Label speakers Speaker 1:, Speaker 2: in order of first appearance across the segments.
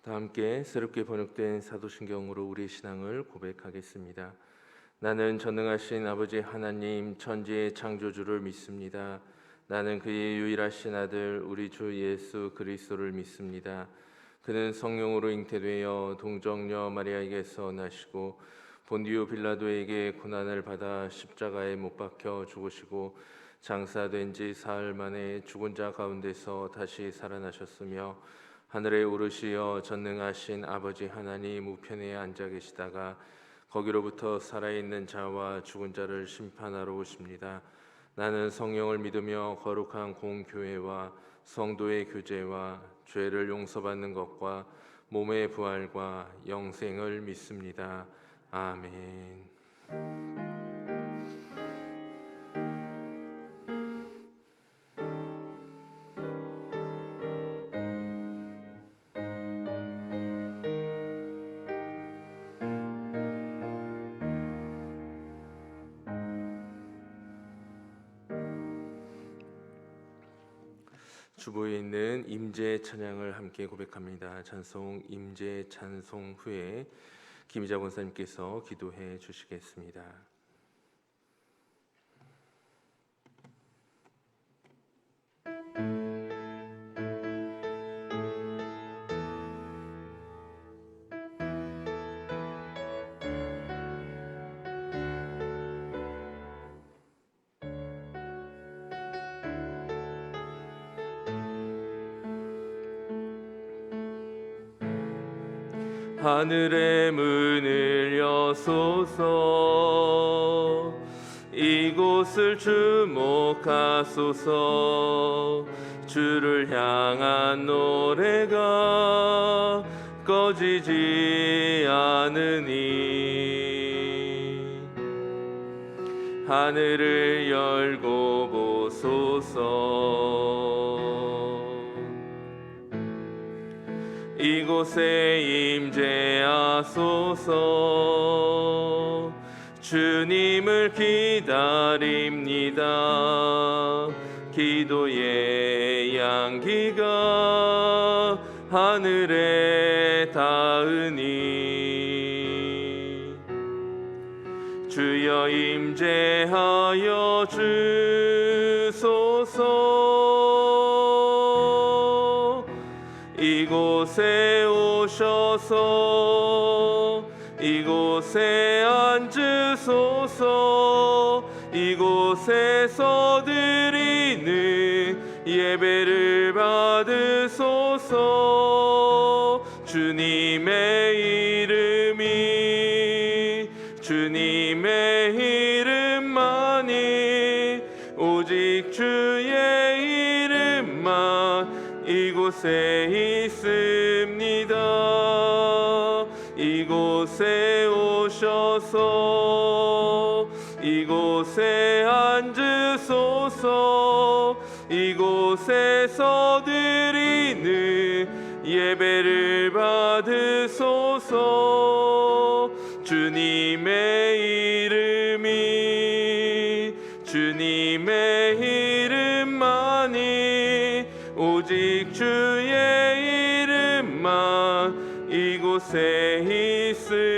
Speaker 1: 다 함께 새롭게 번역된 사도신경으로 우리의 신앙을 고백하겠습니다. 나는 전능하신 아버지 하나님 천지의 창조주를 믿습니다. 나는 그의 유일하신 아들 우리 주 예수 그리스도를 믿습니다. 그는 성령으로 잉태되어 동정녀 마리아에게서 나시고 본디오 빌라도에게 고난을 받아 십자가에 못 박혀 죽으시고 장사된 지 사흘 만에 죽은 자 가운데서 다시 살아나셨으며 하늘에 오르시어 전능하신 아버지 하나님 우편에 앉아 계시다가 거기로부터 살아있는 자와 죽은 자를 심판하러 오십니다. 나는 성령을 믿으며 거룩한 공교회와 성도의 교제와 죄를 용서받는 것과 몸의 부활과 영생을 믿습니다. 아멘. 주보에 있는 임재 찬양을 함께 고백합니다. 찬송 임재 찬송 후에 김희자 권사님께서 기도해 주시겠습니다. 하늘의 문을 여소서 이곳을 주목하소서 주를 향한 노래가 꺼지지 않으니 하늘을 열고 보소서 이곳에 임재하소서 주님을 기다립니다. 기도의 향기가 하늘에 닿으니 주여 임재하여 주소서 이곳에 오셔서 이곳에 앉으소서 이곳에서 드리는 예배를 받으소서 주님의 이름만이 오직 주의 이름만 이곳에 있습니다. 이곳에 오셔서 이곳에 앉으소서 이곳에서 드리는 예배를 받으소서 주님의 이름만이 오직 주의 이름만 이곳에 있습니다.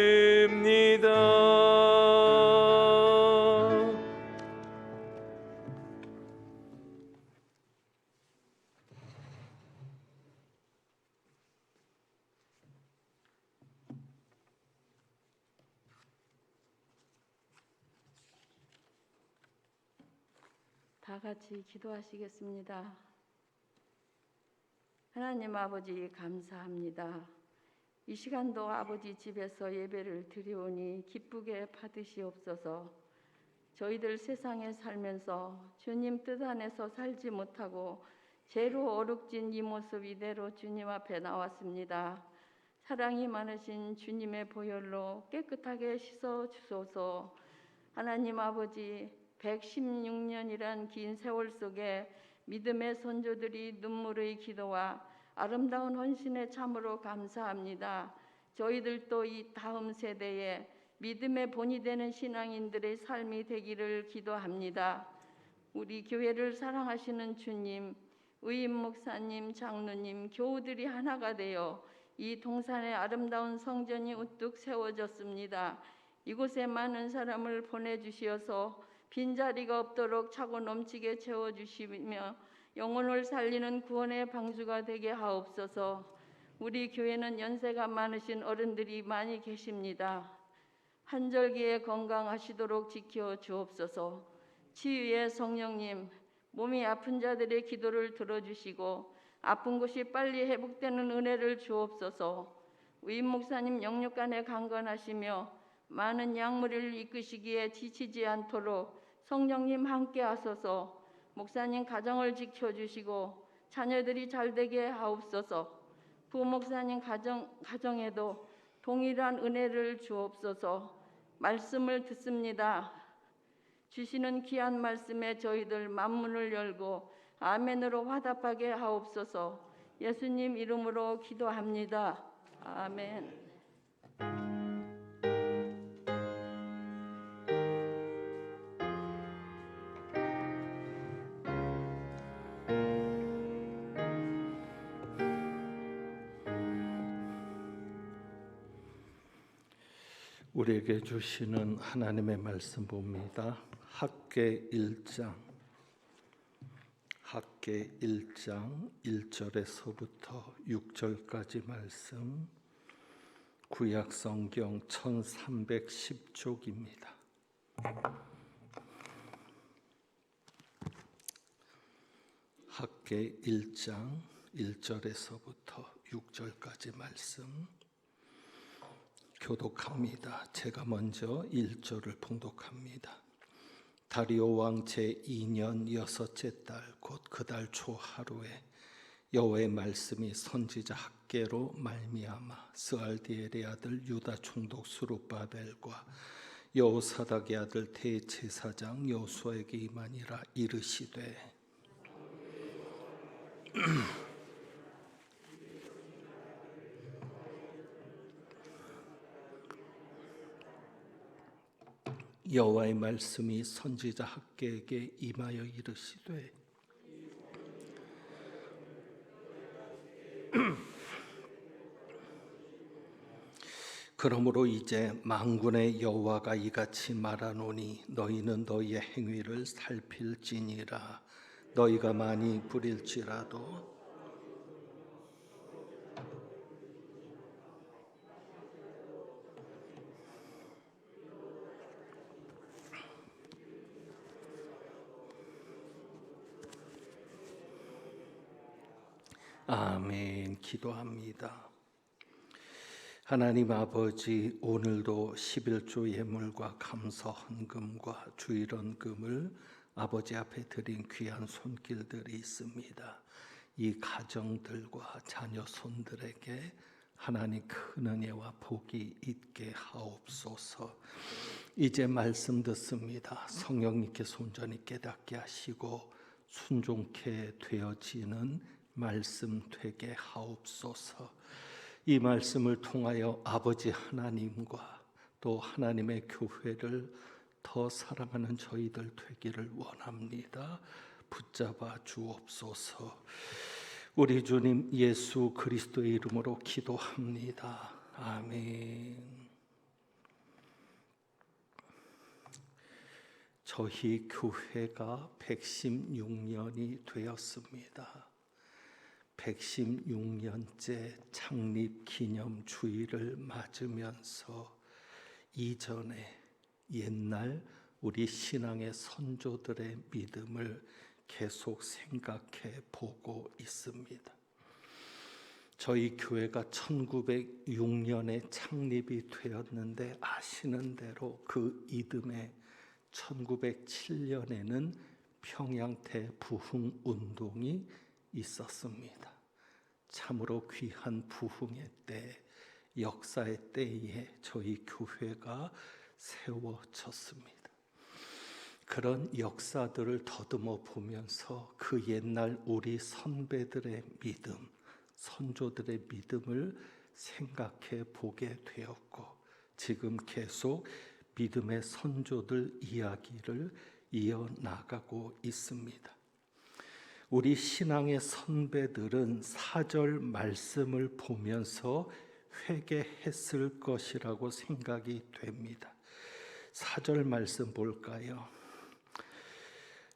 Speaker 2: 다 같이 기도하시겠습니다. 하나님 아버지 감사합니다. 이 시간도 아버지 집에서 예배를 드리오니 기쁘게 받으시옵소서. 저희들 세상에 살면서 주님 뜻 안에서 살지 못하고 죄로 어룩진 이 모습 이대로 주님 앞에 나왔습니다. 사랑이 많으신 주님의 보혈로 깨끗하게 씻어 주소서. 하나님 아버지 116년이란 긴 세월 속에 믿음의 선조들이 눈물의 기도와 아름다운 헌신에 참으로 감사합니다. 저희들도 이 다음 세대에 믿음의 본이 되는 신앙인들의 삶이 되기를 기도합니다. 우리 교회를 사랑하시는 주님, 의임 목사님, 장로님, 교우들이 하나가 되어 이 동산의 아름다운 성전이 우뚝 세워졌습니다. 이곳에 많은 사람을 보내주시어서 빈자리가 없도록 차고 넘치게 채워주시며 영혼을 살리는 구원의 방주가 되게 하옵소서. 우리 교회는 연세가 많으신 어른들이 많이 계십니다. 한절기에 건강하시도록 지켜 주옵소서. 치유의 성령님, 몸이 아픈 자들의 기도를 들어주시고 아픈 곳이 빨리 회복되는 은혜를 주옵소서. 위임 목사님 영육간에 강건하시며 많은 약물을 이끄시기에 지치지 않도록 성령님 함께 하소서. 목사님 가정을 지켜주시고 자녀들이 잘되게 하옵소서. 부목사님 가정에도 동일한 은혜를 주옵소서. 말씀을 듣습니다. 주시는 귀한 말씀에 저희들 만문을 열고 아멘으로 화답하게 하옵소서. 예수님 이름으로 기도합니다. 아멘.
Speaker 3: 우리에게 주시는 하나님의 말씀 봅니다. 학계 1장 1절에서부터 6절까지 말씀, 구약 성경 1310쪽입니다. 학계 1장 1절에서부터 6절까지 말씀 교독합니다. 제가 먼저 1절을 봉독합니다. 다리오 왕 제2년 여섯째 달 곧 그 달 초하루에 여호와의 말씀이 선지자 학개로 말미암아 스알디엘의 아들 유다 총독 스룹바벨과 여호사닥의 아들 대제사장 여호수아에게 임하니라. 이르시되 여호와의 말씀이 선지자 학개에게 임하여 이르시되 그러므로 이제 만군의 여호와가 이같이 말하노니 너희는 너희의 행위를 살필지니라. 너희가 많이 부릴지라도 아멘. 기도합니다. 하나님 아버지, 오늘도 11조 예물과 감사 헌금과 주일헌금을 아버지 앞에 드린 귀한 손길들이 있습니다. 이 가정들과 자녀 손들에게 하나님 큰 은혜와 복이 있게 하옵소서. 이제 말씀 듣습니다. 성령님께서 온전히 깨닫게 하시고 순종케 되어지는 말씀 되게 하옵소서. 이 말씀을 통하여 아버지 하나님과 또 하나님의 교회를 더 사랑하는 저희들 되기를 원합니다. 붙잡아 주옵소서. 우리 주님 예수 그리스도의 이름으로 기도합니다. 아멘. 저희 교회가 116년이 되었습니다. 116년째 창립 기념 주일을 맞으면서 이전에 옛날 우리 신앙의 선조들의 믿음을 계속 생각해 보고 있습니다. 저희 교회가 1906년에 창립이 되었는데 아시는 대로 그 이듬해 1907년에는 평양태 부흥 운동이 있었습니다. 참으로 귀한 부흥의 때, 역사의 때에 저희 교회가 세워졌습니다. 그런 역사들을 더듬어 보면서 그 옛날 우리 선배들의 믿음, 선조들의 믿음을 생각해 보게 되었고, 지금 계속 믿음의 선조들 이야기를 이어나가고 있습니다. 우리 신앙의 선배들은 4절 말씀을 보면서 회개했을 것이라고 생각이 됩니다. 4절 말씀 볼까요?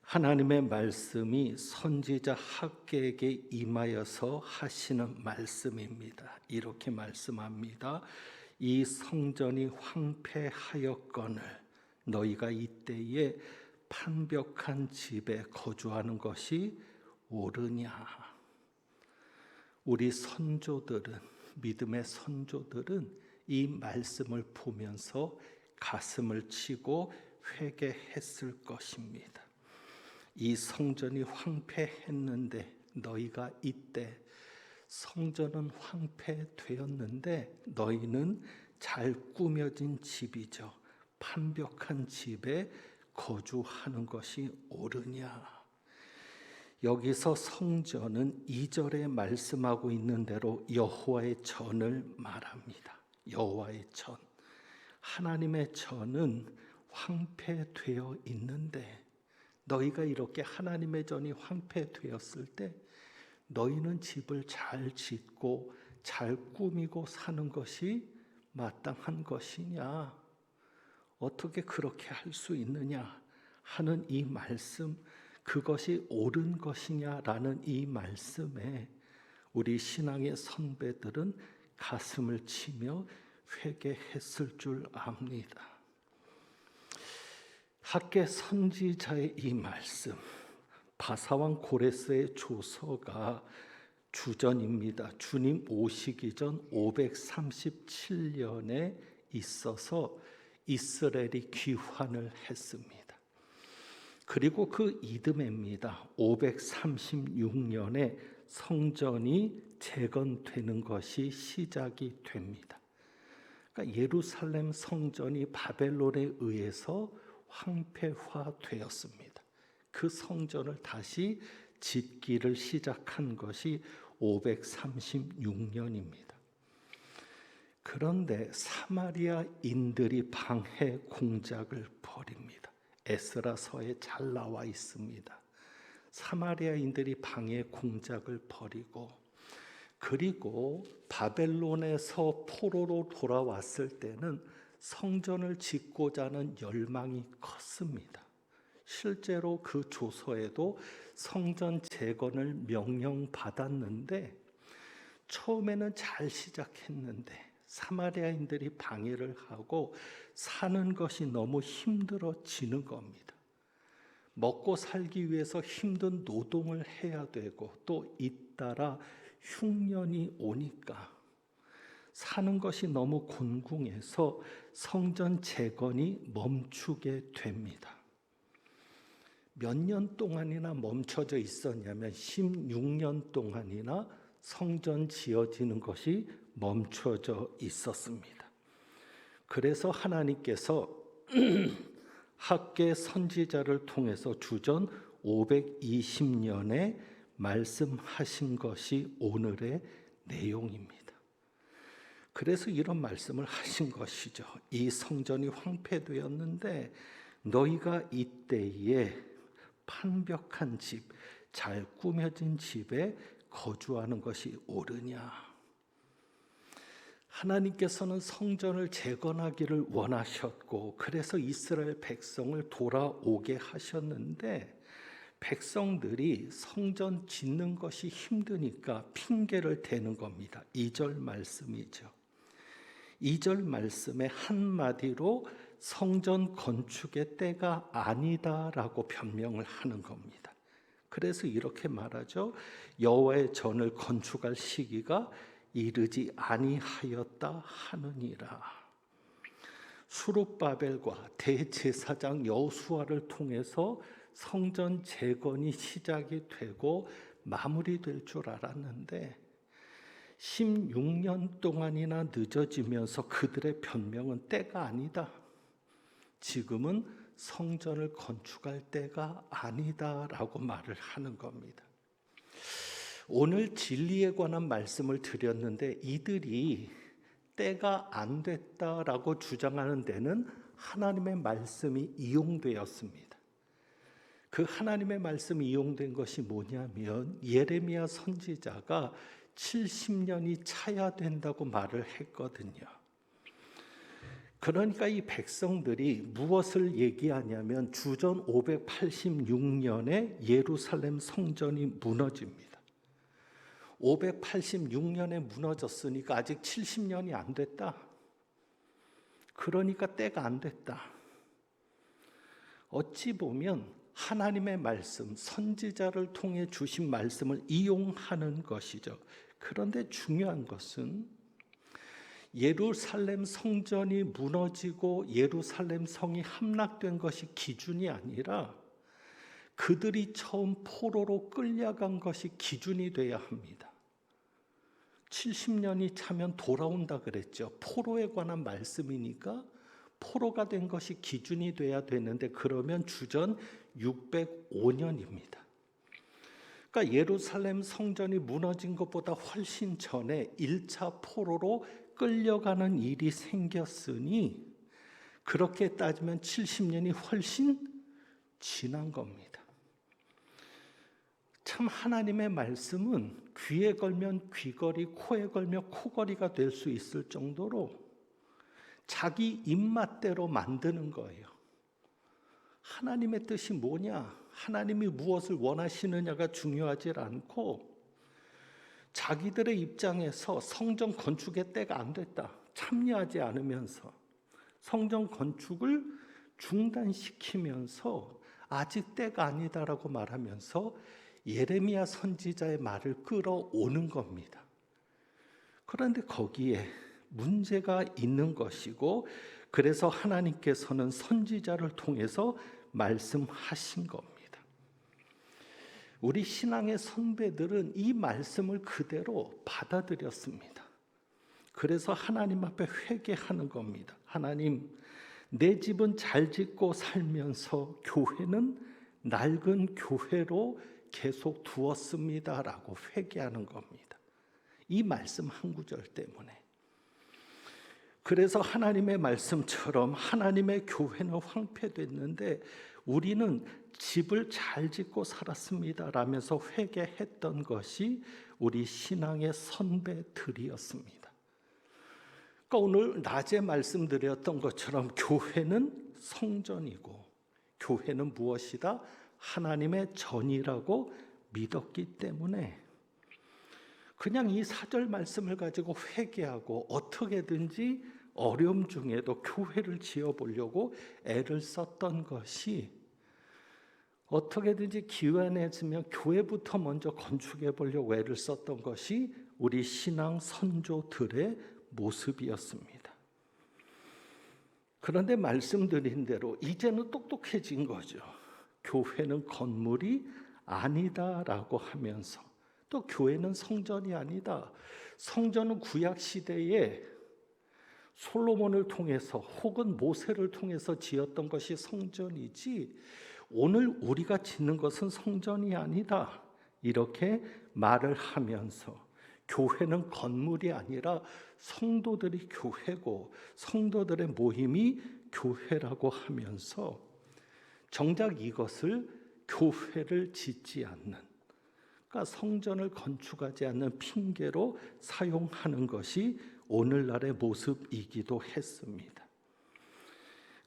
Speaker 3: 하나님의 말씀이 선지자 학개에게 임하여서 하시는 말씀입니다. 이렇게 말씀합니다. 이 성전이 황폐하였거늘 너희가 이때에 판벽한 집에 거주하는 것이 옳으냐. 우리 선조들은, 믿음의 선조들은 이 말씀을 보면서 가슴을 치고 회개했을 것입니다. 이 성전이 황폐했는데 너희가 이때 성전은 황폐되었는데 너희는 잘 꾸며진 집이죠. 판벽한 집에 거주하는 것이 옳으냐. 여기서 성전은 2절에 말씀하고 있는 대로 여호와의 전을 말합니다. 여호와의 전. 하나님의 전은 황폐되어 있는데 너희가 이렇게 하나님의 전이 황폐되었을 때 너희는 집을 잘 짓고 잘 꾸미고 사는 것이 마땅한 것이냐? 어떻게 그렇게 할 수 있느냐 하는 이 말씀, 그것이 옳은 것이냐라는 이 말씀에 우리 신앙의 선배들은 가슴을 치며 회개했을 줄 압니다. 학개 선지자의 이 말씀, 바사왕 고레스의 조서가 주전입니다. 주님 오시기 전 537년에 있어서 이스라엘이 귀환을 했습니다. 그리고 그 이듬해입니다. 536년에 성전이 재건되는 것이 시작이 됩니다. 그러니까 예루살렘 성전이 바벨론에 의해서 황폐화되었습니다. 그 성전을 다시 짓기를 시작한 것이 536년입니다. 그런데 사마리아인들이 방해 공작을 벌입니다. 에스라서에 잘 나와 있습니다. 사마리아인들이 방해 공작을 벌이고 그리고 바벨론에서 포로로 돌아왔을 때는 성전을 짓고자 하는 열망이 컸습니다. 실제로 그 조서에도 성전 재건을 명령받았는데 처음에는 잘 시작했는데 사마리아인들이 방해를 하고 사는 것이 너무 힘들어지는 겁니다. 먹고 살기 위해서 힘든 노동을 해야 되고 또 잇따라 흉년이 오니까 사는 것이 너무 곤궁해서 성전 재건이 멈추게 됩니다. 몇 년 동안이나 멈춰져 있었냐면 16년 동안이나 성전 지어지는 것이 멈춰져 있었습니다. 그래서 하나님께서 학개 선지자를 통해서 주전 520년에 말씀하신 것이 오늘의 내용입니다. 그래서 이런 말씀을 하신 것이죠. 이 성전이 황폐되었는데 너희가 이때에 판벽한 집, 잘 꾸며진 집에 거주하는 것이 옳으냐. 하나님께서는 성전을 재건하기를 원하셨고 그래서 이스라엘 백성을 돌아오게 하셨는데 백성들이 성전 짓는 것이 힘드니까 핑계를 대는 겁니다. 2절 말씀이죠. 2절 말씀의 한마디로 성전 건축의 때가 아니다라고 변명을 하는 겁니다. 그래서 이렇게 말하죠. 여호와의 전을 건축할 시기가 이르지 아니하였다 하느니라. 수룹바벨과 대제사장 여호수아를 통해서 성전 재건이 시작이 되고 마무리될 줄 알았는데 16년 동안이나 늦어지면서 그들의 변명은 때가 아니다. 지금은 성전을 건축할 때가 아니다라고 말을 하는 겁니다. 오늘 진리에 관한 말씀을 드렸는데 이들이 때가 안 됐다라고 주장하는 데는 하나님의 말씀이 이용되었습니다. 그 하나님의 말씀이 이용된 것이 뭐냐면 예레미야 선지자가 70년이 차야 된다고 말을 했거든요. 그러니까 이 백성들이 무엇을 얘기하냐면 주전 586년에 예루살렘 성전이 무너집니다. 586년에 무너졌으니까 아직 70년이 안 됐다. 그러니까 때가 안 됐다. 어찌 보면 하나님의 말씀, 선지자를 통해 주신 말씀을 이용하는 것이죠. 그런데 중요한 것은 예루살렘 성전이 무너지고 예루살렘 성이 함락된 것이 기준이 아니라 그들이 처음 포로로 끌려간 것이 기준이 돼야 합니다. 70년이 차면 돌아온다 그랬죠. 포로에 관한 말씀이니까 포로가 된 것이 기준이 돼야 되는데 그러면 주전 605년입니다. 그러니까 예루살렘 성전이 무너진 것보다 훨씬 전에 1차 포로로 끌려가는 일이 생겼으니 그렇게 따지면 70년이 훨씬 지난 겁니다. 참 하나님의 말씀은 귀에 걸면 귀걸이, 코에 걸면 코걸이가 될 수 있을 정도로 자기 입맛대로 만드는 거예요. 하나님의 뜻이 뭐냐? 하나님이 무엇을 원하시느냐가 중요하지 않고 자기들의 입장에서 성전 건축의 때가 안 됐다. 참여하지 않으면서 성전 건축을 중단시키면서 아직 때가 아니다라고 말하면서 예레미야 선지자의 말을 끌어오는 겁니다. 그런데 거기에 문제가 있는 것이고 그래서 하나님께서는 선지자를 통해서 말씀하신 겁니다. 우리 신앙의 선배들은 이 말씀을 그대로 받아들였습니다. 그래서 하나님 앞에 회개하는 겁니다. 하나님, 내 집은 잘 짓고 살면서 교회는 낡은 교회로 계속 두었습니다라고 회개하는 겁니다. 이 말씀 한 구절 때문에. 그래서 하나님의 말씀처럼 하나님의 교회는 황폐됐는데 우리는 집을 잘 짓고 살았습니다라면서 회개했던 것이 우리 신앙의 선배들이었습니다. 그러니까 오늘 낮에 말씀드렸던 것처럼 교회는 성전이고 교회는 무엇이다? 하나님의 전이라고 믿었기 때문에 그냥 이 4절 말씀을 가지고 회개하고 어떻게든지 어려움 중에도 교회를 지어보려고 애를 썼던 것이 어떻게든지 기회내지면 교회부터 먼저 건축해 보려고 애를 썼던 것이 우리 신앙 선조들의 모습이었습니다. 그런데 말씀드린 대로 이제는 똑똑해진 거죠. 교회는 건물이 아니다라고 하면서 또 교회는 성전이 아니다. 성전은 구약 시대에 솔로몬을 통해서 혹은 모세를 통해서 지었던 것이 성전이지 오늘 우리가 짓는 것은 성전이 아니다. 이렇게 말을 하면서 교회는 건물이 아니라 성도들이 교회고 성도들의 모임이 교회라고 하면서 정작 이것을 교회를 짓지 않는, 그러니까 성전을 건축하지 않는 핑계로 사용하는 것이 오늘날의 모습이기도 했습니다.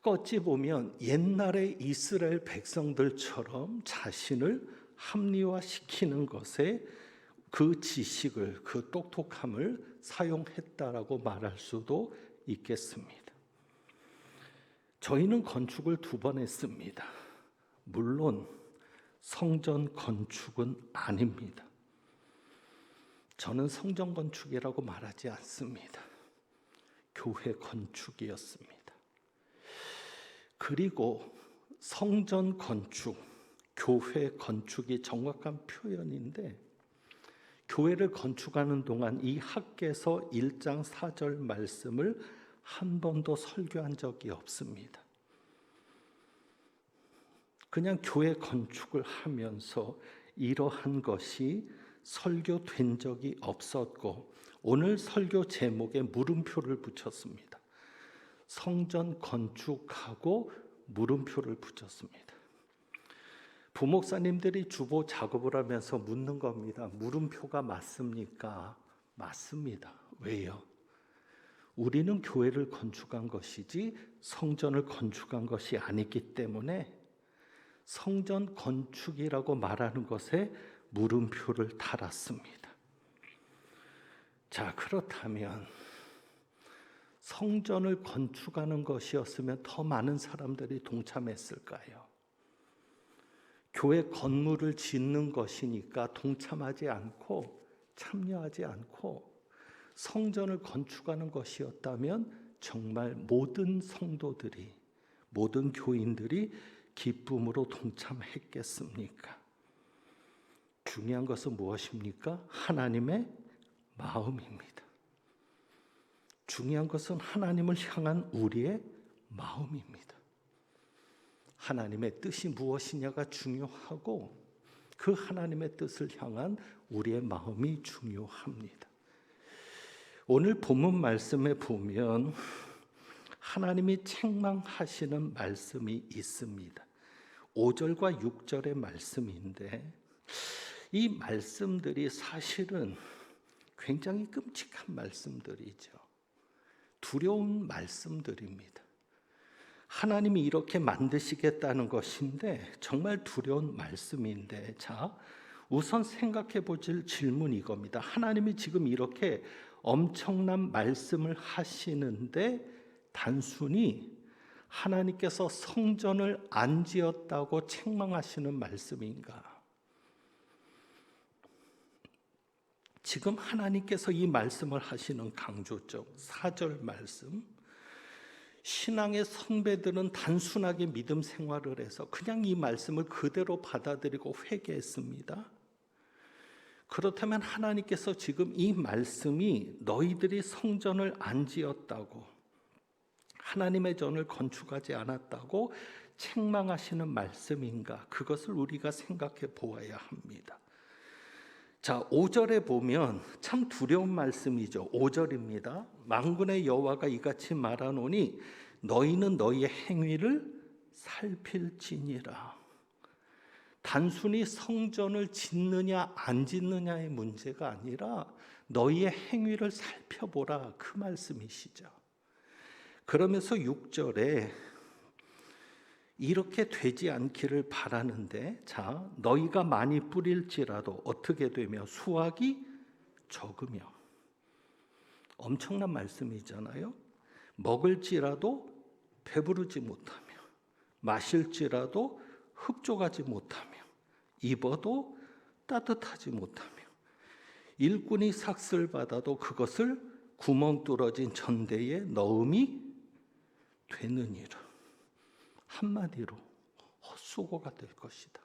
Speaker 3: 그러니까 어찌 보면 옛날의 이스라엘 백성들처럼 자신을 합리화시키는 것에 그 지식을, 그 똑똑함을 사용했다라고 말할 수도 있겠습니다. 저희는 건축을 2번 했습니다. 물론 성전 건축은 아닙니다. 저는 성전 건축이라고 말하지 않습니다. 교회 건축이었습니다. 그리고 성전 건축, 교회 건축이 정확한 표현인데 교회를 건축하는 동안 이 학개서 1장 4절 말씀을 한 번도 설교한 적이 없습니다. 그냥 교회 건축을 하면서 이러한 것이 설교된 적이 없었고 오늘 설교 제목에 물음표를 붙였습니다. 성전 건축하고 물음표를 붙였습니다. 부목사님들이 주보 작업을 하면서 묻는 겁니다. 물음표가 맞습니까? 맞습니다. 왜요? 우리는 교회를 건축한 것이지 성전을 건축한 것이 아니기 때문에 성전 건축이라고 말하는 것에 물음표를 달았습니다. 자, 그렇다면 성전을 건축하는 것이었으면 더 많은 사람들이 동참했을까요? 교회 건물을 짓는 것이니까 동참하지 않고 참여하지 않고 성전을 건축하는 것이었다면 정말 모든 성도들이, 모든 교인들이 기쁨으로 동참했겠습니까? 중요한 것은 무엇입니까? 하나님의 마음입니다. 중요한 것은 하나님을 향한 우리의 마음입니다. 하나님의 뜻이 무엇이냐가 중요하고 그 하나님의 뜻을 향한 우리의 마음이 중요합니다. 오늘 본문 말씀에 보면 하나님이 책망하시는 말씀이 있습니다. 5절과 6절의 말씀인데 이 말씀들이 사실은 굉장히 끔찍한 말씀들이죠. 두려운 말씀들입니다. 하나님이 이렇게 만드시겠다는 것인데 정말 두려운 말씀인데, 자, 우선 생각해 보실 질문이 이겁니다. 하나님이 지금 이렇게 엄청난 말씀을 하시는데 단순히 하나님께서 성전을 안 지었다고 책망하시는 말씀인가? 지금 하나님께서 이 말씀을 하시는 강조점 4절 말씀, 신앙의 선배들은 단순하게 믿음 생활을 해서 그냥 이 말씀을 그대로 받아들이고 회개했습니다. 그렇다면 하나님께서 지금 이 말씀이 너희들이 성전을 안 지었다고, 하나님의 전을 건축하지 않았다고 책망하시는 말씀인가? 그것을 우리가 생각해 보아야 합니다. 자, 5절에 보면 참 두려운 말씀이죠. 5절입니다. 만군의 여호와가 이같이 말하노니 너희는 너희의 행위를 살필지니라. 단순히 성전을 짓느냐 안 짓느냐의 문제가 아니라 너희의 행위를 살펴보라, 그 말씀이시죠. 그러면서 6절에 이렇게 되지 않기를 바라는데, 자, 너희가 많이 뿌릴지라도 어떻게 되며 수확이 적으며. 엄청난 말씀이잖아요. 먹을지라도 배부르지 못하며, 마실지라도 흡족하지 못하며, 입어도 따뜻하지 못하며, 일꾼이 삭슬 받아도 그것을 구멍 뚫어진 전대에 넣음이 되느니라. 한마디로 헛수고가 될 것이다.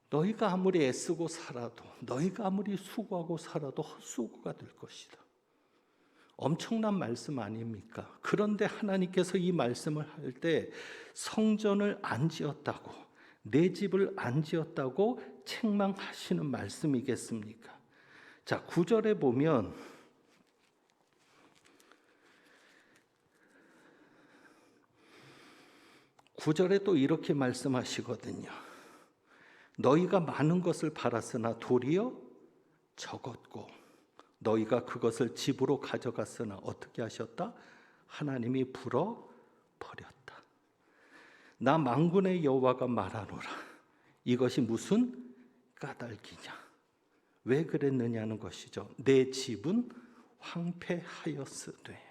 Speaker 3: 너희가 아무리 애쓰고 살아도, 너희가 아무리 수고하고 살아도 헛수고가 될 것이다. 엄청난 말씀 아닙니까? 그런데 하나님께서 이 말씀을 할 때 성전을 안 지었다고, 내 집을 안 지었다고 책망하시는 말씀이겠습니까? 자, 9절에 보면 또 이렇게 말씀하시거든요. 너희가 많은 것을 팔았으나 도리어 적었고 너희가 그것을 집으로 가져갔으나 어떻게 하셨다? 하나님이 불어 버렸다. 나 만군의 여호와가 말하노라. 이것이 무슨 까닭이냐? 왜 그랬느냐는 것이죠. 내 집은 황폐하였으되.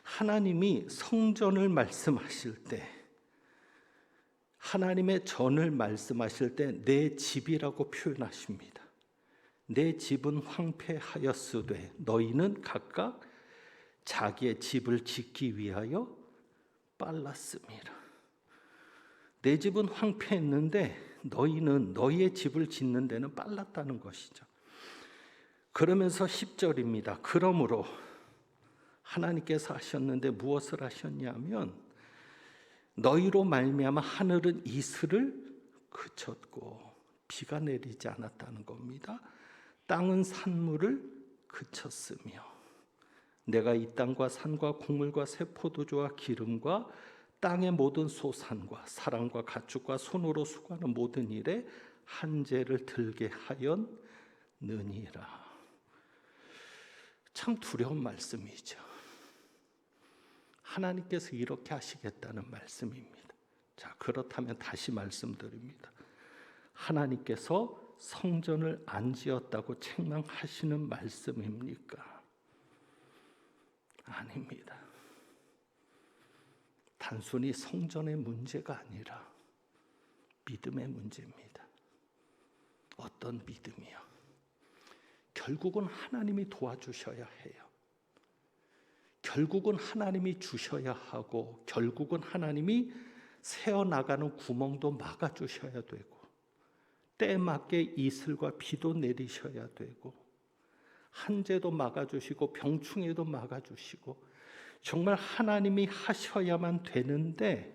Speaker 3: 하나님이 성전을 말씀하실 때, 하나님의 전을 말씀하실 때 내 집이라고 표현하십니다. 내 집은 황폐하였으되 너희는 각각 자기의 집을 짓기 위하여 빨랐음이라. 내 집은 황폐했는데 너희는 너희의 집을 짓는 데는 빨랐다는 것이죠. 그러면서 10절입니다. 그러므로 하나님께서 하셨는데 무엇을 하셨냐면 너희로 말미암아 하늘은 이슬을 그쳤고 비가 내리지 않았다는 겁니다. 땅은 산물을 그쳤으며 내가 이 땅과 산과 곡물과 새 포도주와 기름과 땅의 모든 소산과 사람과 가축과 손으로 수고하는 모든 일에 한재를 들게 하였느니라. 참 두려운 말씀이죠. 하나님께서 이렇게 하시겠다는 말씀입니다. 자, 그렇다면 다시 말씀드립니다. 하나님께서 성전을 안 지었다고 책망하시는 말씀입니까? 아닙니다. 단순히 성전의 문제가 아니라 믿음의 문제입니다. 어떤 믿음이요? 결국은 하나님이 도와주셔야 해요. 결국은 하나님이 주셔야 하고, 결국은 하나님이 새어나가는 구멍도 막아주셔야 되고, 때에 맞게 이슬과 비도 내리셔야 되고, 한재도 막아주시고 병충해도 막아주시고, 정말 하나님이 하셔야만 되는데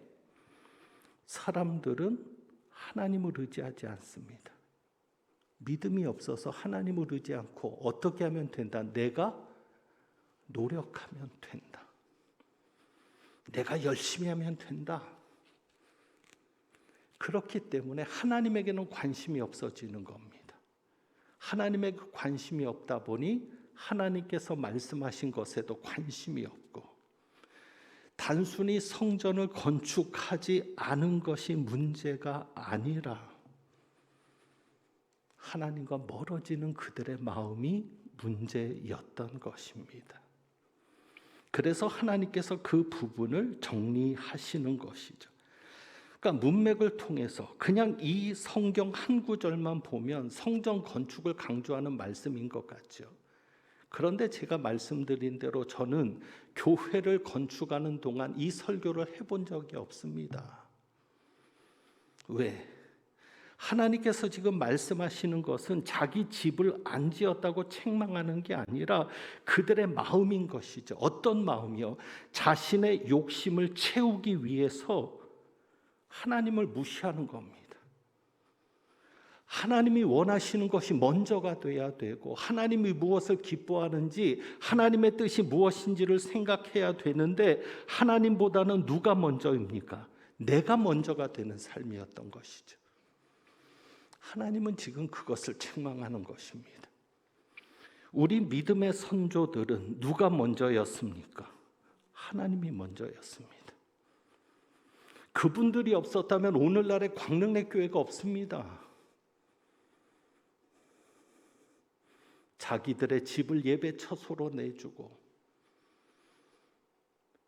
Speaker 3: 사람들은 하나님을 의지하지 않습니다. 믿음이 없어서 하나님을 의지 않고 어떻게 하면 된다? 내가 노력하면 된다. 내가 열심히 하면 된다. 그렇기 때문에 하나님에게는 관심이 없어지는 겁니다. 하나님에게 관심이 없다 보니 하나님께서 말씀하신 것에도 관심이 없고, 단순히 성전을 건축하지 않은 것이 문제가 아니라 하나님과 멀어지는 그들의 마음이 문제였던 것입니다. 그래서 하나님께서 그 부분을 정리하시는 것이죠. 그러니까 문맥을 통해서 그냥 이 성경 한 구절만 보면 성전 건축을 강조하는 말씀인 것 같죠. 그런데 제가 말씀드린 대로 저는 교회를 건축하는 동안 이 설교를 해본 적이 없습니다. 왜? 하나님께서 지금 말씀하시는 것은 자기 집을 안 지었다고 책망하는 게 아니라 그들의 마음인 것이죠. 어떤 마음이요? 자신의 욕심을 채우기 위해서 하나님을 무시하는 겁니다. 하나님이 원하시는 것이 먼저가 돼야 되고, 하나님이 무엇을 기뻐하는지, 하나님의 뜻이 무엇인지를 생각해야 되는데, 하나님보다는 누가 먼저입니까? 내가 먼저가 되는 삶이었던 것이죠. 하나님은 지금 그것을 책망하는 것입니다. 우리 믿음의 선조들은 누가 먼저였습니까? 하나님이 먼저였습니다. 그분들이 없었다면 오늘날의 광릉내 교회가 없습니다. 자기들의 집을 예배 처소로 내주고,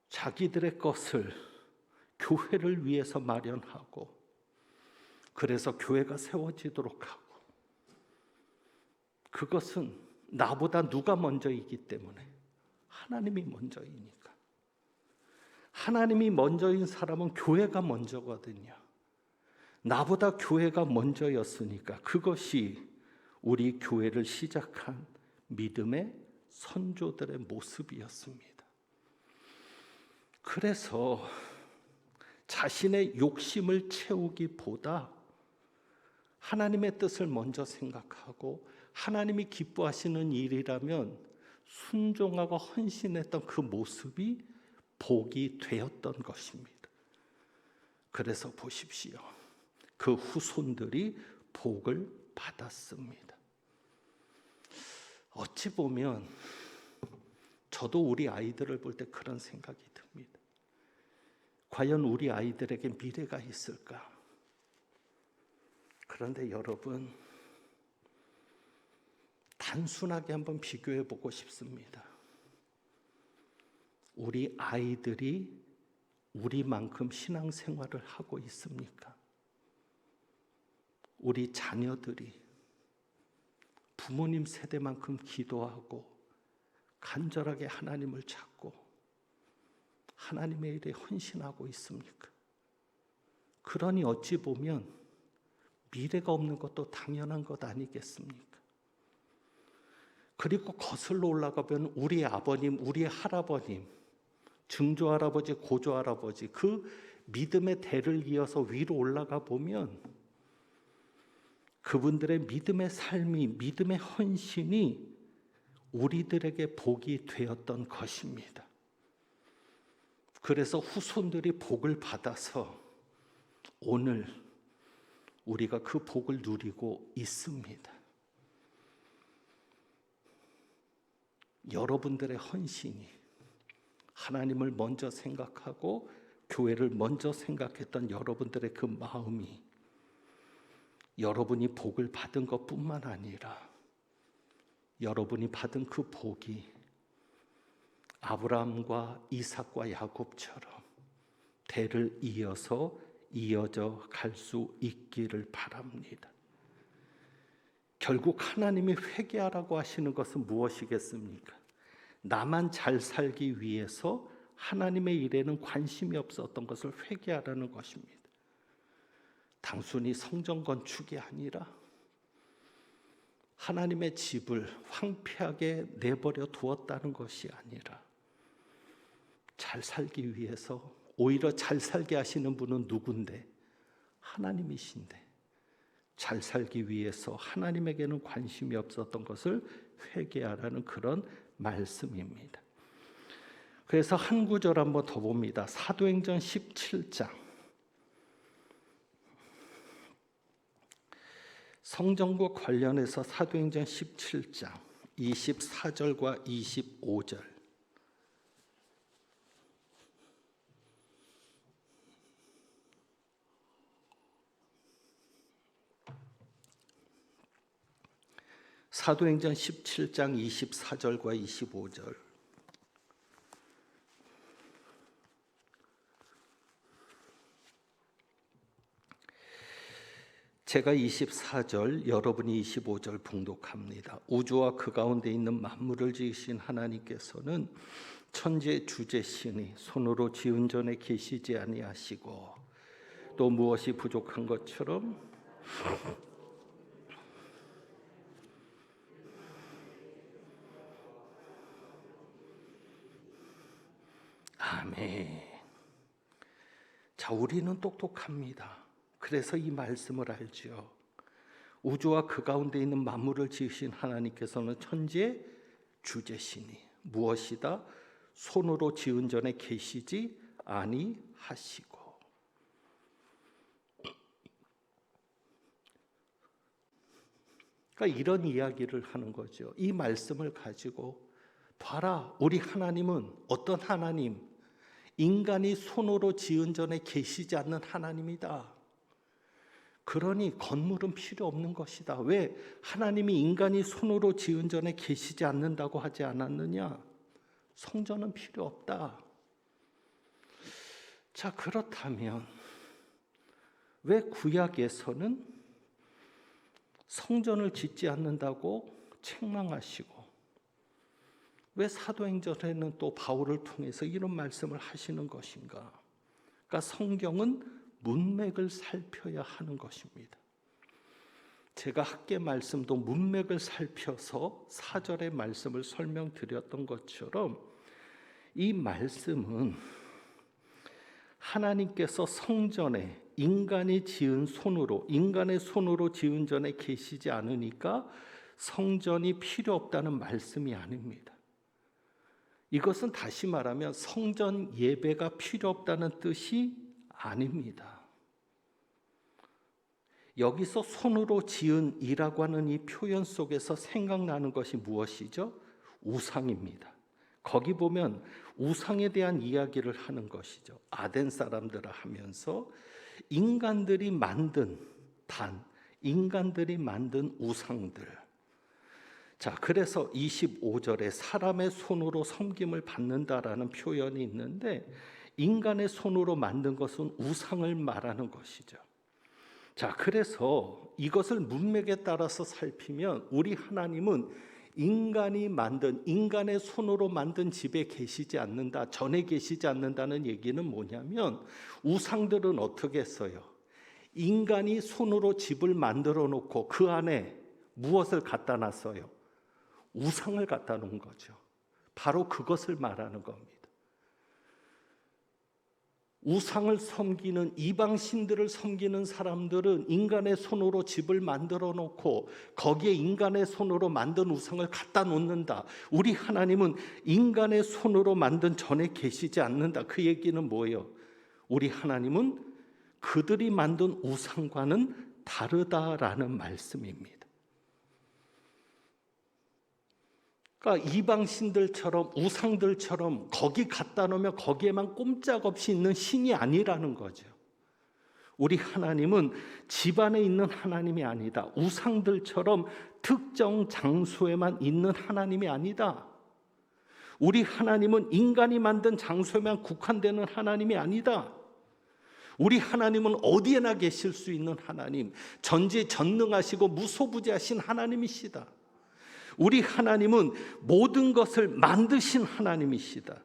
Speaker 3: 자기들의 것을 교회를 위해서 마련하고, 그래서 교회가 세워지도록 하고, 그것은 나보다 누가 먼저이기 때문에 하나님이 먼저이니까. 하나님이 먼저인 사람은 교회가 먼저거든요. 나보다 교회가 먼저였으니까 그것이 우리 교회를 시작한 믿음의 선조들의 모습이었습니다. 그래서 자신의 욕심을 채우기보다 하나님의 뜻을 먼저 생각하고, 하나님이 기뻐하시는 일이라면 순종하고 헌신했던 그 모습이 복이 되었던 것입니다. 그래서 보십시오. 그 후손들이 복을 받았습니다. 어찌 보면 저도 우리 아이들을 볼 때 그런 생각이 듭니다. 과연 우리 아이들에게 미래가 있을까? 그런데 여러분, 단순하게 한번 비교해 보고 싶습니다. 우리 아이들이 우리만큼 신앙생활을 하고 있습니까? 우리 자녀들이 부모님 세대만큼 기도하고 간절하게 하나님을 찾고 하나님의 일에 헌신하고 있습니까? 그러니 어찌 보면 미래가 없는 것도 당연한 것 아니겠습니까? 그리고 거슬러 올라가면 우리 아버님, 우리 할아버님, 증조할아버지, 고조할아버지, 그 믿음의 대를 이어서 위로 올라가 보면 그분들의 믿음의 삶이, 믿음의 헌신이 우리들에게 복이 되었던 것입니다. 그래서 후손들이 복을 받아서 오늘 우리가 그 복을 누리고 있습니다. 여러분들의 헌신이, 하나님을 먼저 생각하고 교회를 먼저 생각했던 여러분들의 그 마음이 여러분이 복을 받은 것뿐만 아니라 여러분이 받은 그 복이 아브라함과 이삭과 야곱처럼 대를 이어서 이어져 갈 수 있기를 바랍니다. 결국 하나님이 회개하라고 하시는 것은 무엇이겠습니까? 나만 잘 살기 위해서 하나님의 일에는 관심이 없었던 것을 회개하라는 것입니다. 단순히 성전 건축이 아니라 하나님의 집을 황폐하게 내버려 두었다는 것이 아니라 잘 살기 위해서, 오히려 잘 살게 하시는 분은 누군데? 하나님이신데 잘 살기 위해서 하나님에게는 관심이 없었던 것을 회개하라는 그런 말씀입니다. 그래서 한 구절 한번 더 봅니다. 사도행전 17장. 성전과 관련해서 사도행전 17장 24절과 25절. 사도행전 17장 24절과 25절. 제가 24절, 여러분이 25절 봉독합니다. 우주와 그 가운데 있는 만물을 지으신 하나님께서는 천지의 주제시니 손으로 지은 전에 계시지 아니하시고 또 무엇이 부족한 것처럼 아멘. 자, 우리는 똑똑합니다. 그래서 이 말씀을 알죠. 우주와 그 가운데 있는 만물을 지으신 하나님께서는 천지의 주제시니 무엇이다? 손으로 지은 전에 계시지 아니하시고. 그러니까 이런 이야기를 하는 거죠. 이 말씀을 가지고 봐라, 우리 하나님은 어떤 하나님? 인간이 손으로 지은 전에 계시지 않는 하나님이다. 그러니 건물은 필요 없는 것이다. 왜? 하나님이 인간이 손으로 지은 전에 계시지 않는다고 하지 않았느냐? 성전은 필요 없다. 자, 그렇다면 왜 구약에서는 성전을 짓지 않는다고 책망하시고 왜 사도행전에는 또 바울을 통해서 이런 말씀을 하시는 것인가? 그러니까 성경은 문맥을 살펴야 하는 것입니다. 제가 학계 말씀도 문맥을 살펴서 4절의 말씀을 설명드렸던 것처럼 이 말씀은 하나님께서 성전에 인간이 지은 손으로, 인간의 손으로 지은 전에 계시지 않으니까 성전이 필요 없다는 말씀이 아닙니다. 이것은 다시 말하면 성전 예배가 필요 없다는 뜻이 아닙니다. 여기서 손으로 지은 이라고 하는 이 표현 속에서 생각나는 것이 무엇이죠? 우상입니다. 거기 보면 우상에 대한 이야기를 하는 것이죠. 아덴 사람들을 하면서 인간들이 만든 인간들이 만든 우상들. 자, 그래서 25절에 사람의 손으로 섬김을 받는다라는 표현이 있는데 인간의 손으로 만든 것은 우상을 말하는 것이죠. 자, 그래서 이것을 문맥에 따라서 살피면 우리 하나님은 인간이 만든, 인간의 손으로 만든 집에 계시지 않는다, 전에 계시지 않는다는 얘기는 뭐냐면 우상들은 어떻게 했어요? 인간이 손으로 집을 만들어 놓고 그 안에 무엇을 갖다 놨어요? 우상을 갖다 놓은 거죠. 바로 그것을 말하는 겁니다. 우상을 섬기는 이방신들을 섬기는 사람들은 인간의 손으로 집을 만들어 놓고 거기에 인간의 손으로 만든 우상을 갖다 놓는다. 우리 하나님은 인간의 손으로 만든 전에 계시지 않는다. 그 얘기는 뭐예요? 우리 하나님은 그들이 만든 우상과는 다르다라는 말씀입니다. 그러니까 이방신들처럼 우상들처럼 거기 갖다 놓으면 거기에만 꼼짝없이 있는 신이 아니라는 거죠. 우리 하나님은 집안에 있는 하나님이 아니다. 우상들처럼 특정 장소에만 있는 하나님이 아니다. 우리 하나님은 인간이 만든 장소에만 국한되는 하나님이 아니다. 우리 하나님은 어디에나 계실 수 있는 하나님, 전지전능하시고 무소부재하신 하나님이시다. 우리 하나님은 모든 것을 만드신 하나님이시다.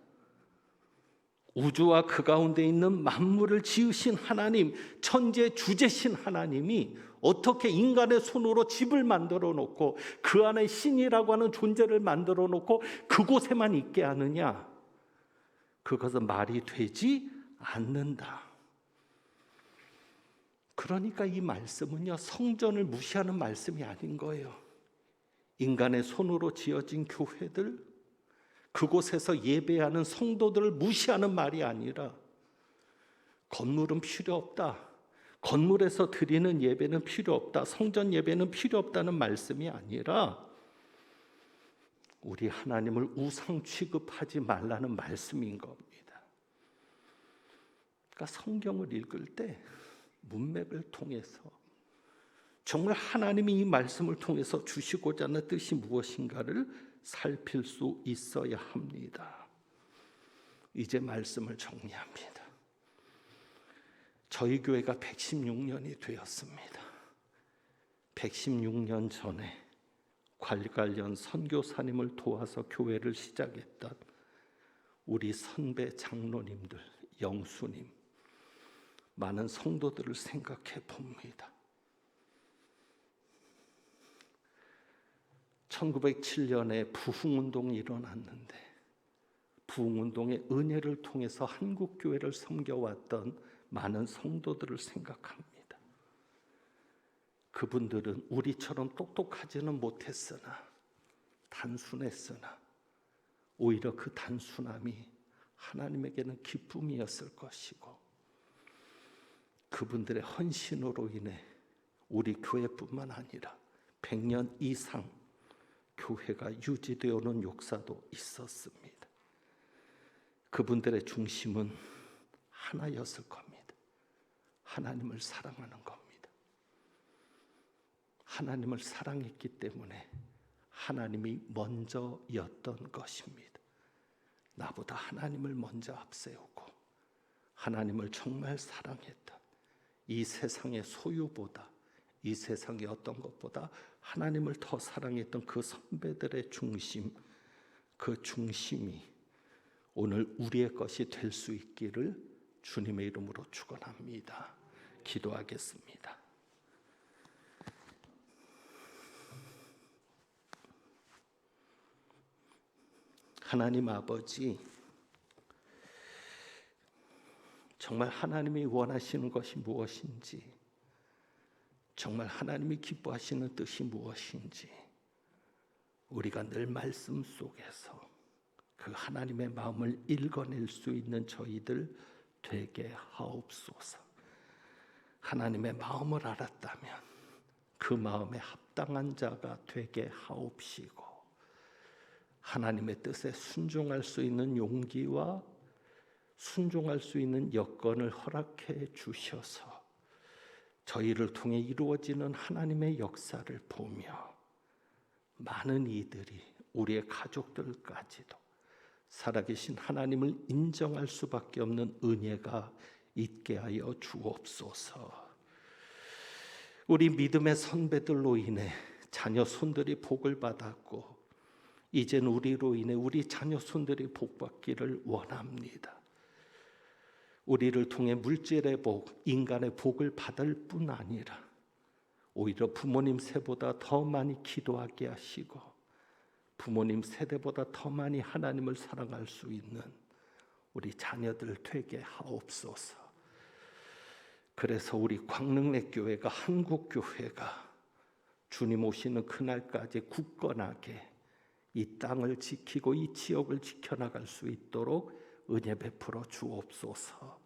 Speaker 3: 우주와 그 가운데 있는 만물을 지으신 하나님, 천재 주재신 하나님이 어떻게 인간의 손으로 집을 만들어 놓고 그 안에 신이라고 하는 존재를 만들어 놓고 그곳에만 있게 하느냐? 그것은 말이 되지 않는다. 그러니까 이 말씀은요, 성전을 무시하는 말씀이 아닌 거예요. 인간의 손으로 지어진 교회들, 그곳에서 예배하는 성도들을 무시하는 말이 아니라 건물은 필요 없다. 건물에서 드리는 예배는 필요 없다. 성전 예배는 필요 없다는 말씀이 아니라 우리 하나님을 우상 취급하지 말라는 말씀인 겁니다. 그러니까 성경을 읽을 때 문맥을 통해서 정말 하나님이 이 말씀을 통해서 주시고자 하는 뜻이 무엇인가를 살필 수 있어야 합니다. 이제 말씀을 정리합니다. 저희 교회가 116년이 되었습니다. 116년 전에 관련 선교사님을 도와서 교회를 시작했던 우리 선배 장로님들, 영수님, 많은 성도들을 생각해 봅니다. 1907년에 부흥운동이 일어났는데 부흥운동의 은혜를 통해서 한국교회를 섬겨왔던 많은 성도들을 생각합니다. 그분들은 우리처럼 똑똑하지는 못했으나 단순했으나 오히려 그 단순함이 하나님에게는 기쁨이었을 것이고 그분들의 헌신으로 인해 우리 교회뿐만 아니라 100년 이상 교회가 유지되어 오는 역사도 있었습니다. 그분들의 중심은 하나였을 겁니다. 하나님을 사랑하는 겁니다. 하나님을 사랑했기 때문에 하나님이 먼저였던 것입니다. 나보다 하나님을 먼저 앞세우고 하나님을 정말 사랑했던 이 세상의 소유보다 이 세상의 어떤 것보다 하나님을 더 사랑했던 그 선배들의 중심, 그 중심이 오늘 우리의 것이 될 수 있기를 주님의 이름으로 축원합니다. 기도하겠습니다. 하나님 아버지, 정말 하나님이 원하시는 것이 무엇인지, 정말 하나님이 기뻐하시는 뜻이 무엇인지 우리가 늘 말씀 속에서 그 하나님의 마음을 읽어낼 수 있는 저희들 되게 하옵소서. 하나님의 마음을 알았다면 그 마음에 합당한 자가 되게 하옵시고 하나님의 뜻에 순종할 수 있는 용기와 순종할 수 있는 여건을 허락해 주셔서 저희를 통해 이루어지는 하나님의 역사를 보며 많은 이들이 우리의 가족들까지도 살아계신 하나님을 인정할 수밖에 없는 은혜가 있게 하여 주옵소서. 우리 믿음의 선배들로 인해 자녀 손들이 복을 받았고 이젠 우리로 인해 우리 자녀 손들이 복받기를 원합니다. 우리를 통해 물질의 복, 인간의 복을 받을 뿐 아니라 오히려 부모님 세보다 더 많이 기도하게 하시고 부모님 세대보다 더 많이 하나님을 사랑할 수 있는 우리 자녀들 되게 하옵소서. 그래서 우리 광릉내 교회가, 한국 교회가 주님 오시는 그날까지 굳건하게 이 땅을 지키고 이 지역을 지켜나갈 수 있도록 은혜 베풀어 주옵소서.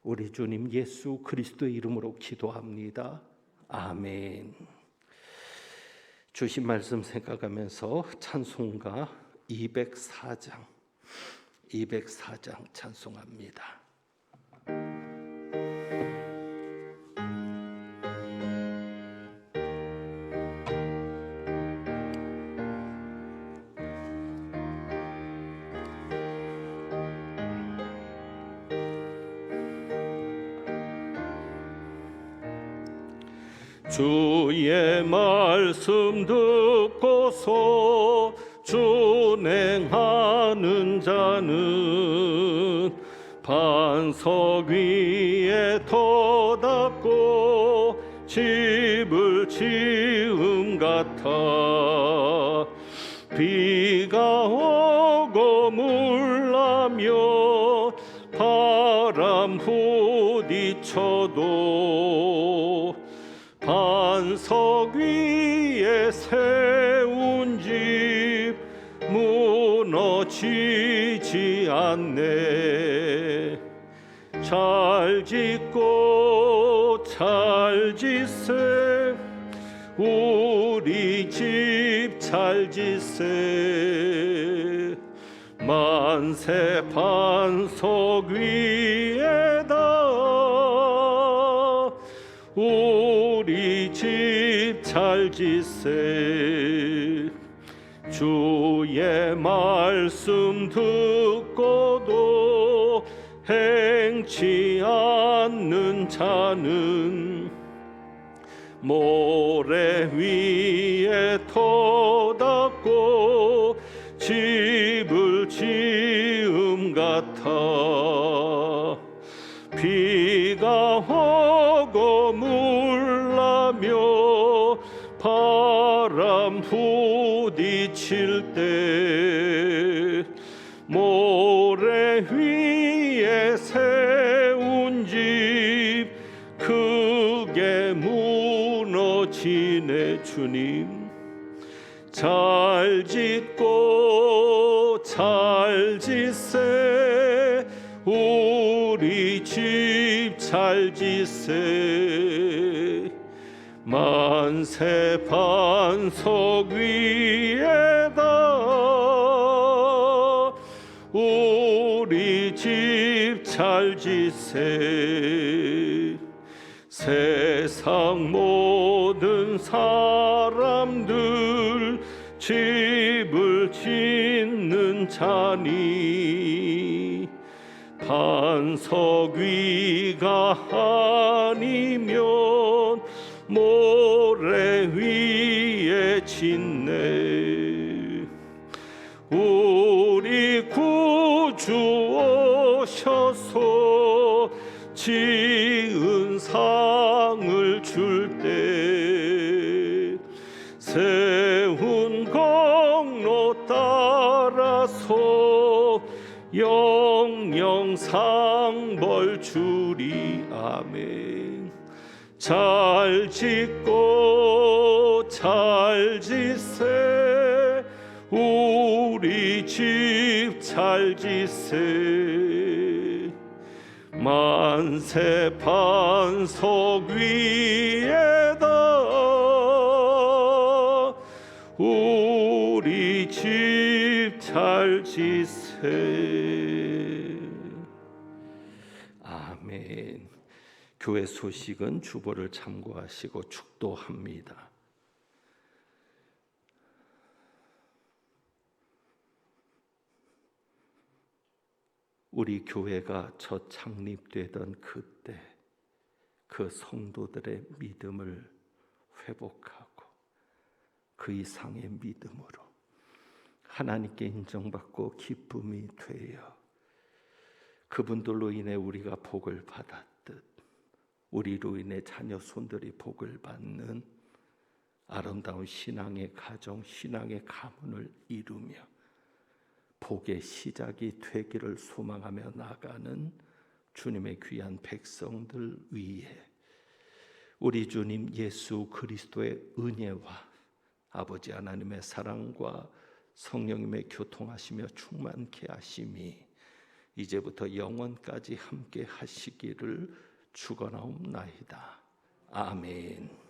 Speaker 3: 우리 주님 예수 그리스도의 이름으로 기도합니다. 아멘. 주신 말씀 생각하면서 찬송가 204장 찬송합니다. 주의 말씀 듣고서 준행하는 자는 반석 위에 터닫고 집을 지음 같아. 비가 오고 물나며 바람 부딪혀도 반석 위에 세운 집 무너지지 않네. 잘 짓고 잘 짓세. 우리 집 잘 짓세. 만세 반석 위에다 우리 집 잘 짓세. 주의 말씀 듣고도 행치 않는 자는 모래 위에 터닫고 집을 지음 같아. 비가 오고 물나며 바람 부딪힐 때 모래 위에 세운 집 크게 무너지네. 주님 잘 짓고 잘 짓세. 우리 집 잘 짓세. 만세 반석 위에다 우리 집 잘 짓세. 세상 모든 사람들 집을 짓는 자니 반석 위가 아니면 모래 위에 짓네. 우리 구주 오셔서 지은 상을 줄 때 세운 공로 따라서 영영 상벌 주리. 아멘. 잘 짓고 잘 짓세. 우리 집 잘 짓세. 만세 반석 위에다 우리 집 잘 짓세. 아멘. 교회 소식은 주보를 참고하시고 축도합니다. 우리 교회가 첫 창립되던 그때 그 성도들의 믿음을 회복하고 그 이상의 믿음으로 하나님께 인정받고 기쁨이 되어 그분들로 인해 우리가 복을 받았듯 우리로 인해 자녀 손들이 복을 받는 아름다운 신앙의 가정, 신앙의 가문을 이루며 복의 시작이 되기를 소망하며 나가는 주님의 귀한 백성들 위에 우리 주님 예수 그리스도의 은혜와 아버지 하나님의 사랑과 성령님의 교통하시며 충만케 하심이 이제부터 영원까지 함께 하시기를 축원하옵나이다. 아멘.